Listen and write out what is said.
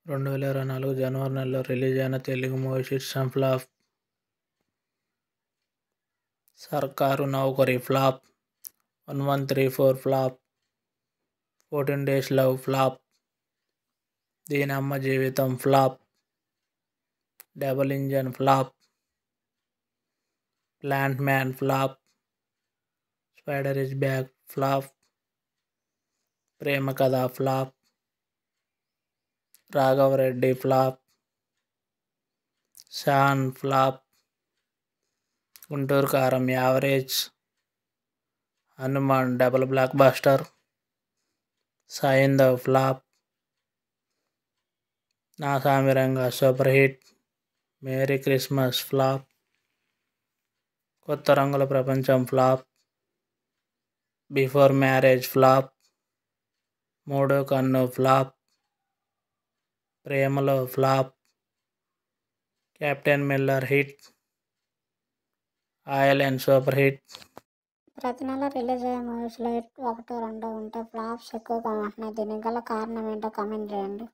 2024 జనవరి నెలలో రిలీజ్ అయిన తెలుగు మూవీ శీర్షం flop. Sarkaru Naukari flop. 1134 flop. 14 days love flop. Deenamma Jeevitham flop. Double engine flop. Plant man flop. Spider is back flop. Prema Katha flop. Raghava Reddy flop. Shaan flop. Guntur Kaaram average. Hanuman double blockbuster. Saindhav flop. Naa Saami Ranga super hit. Merry Christmas flop. Kotha Rangula ప్రపంచం flop. Before marriage flop. మూడో కన్ను flop. ప్రేమలో flop. Captain Miller hit. Island super hit. ప్రతి నెల release అయ్యే మూవీస్లో hit 1, 2 ఉంటే flops ఎక్కువగా ఉంటున్నాయి. దీనికి గల కారణం ఏంటో కామెంట్ చేయండి.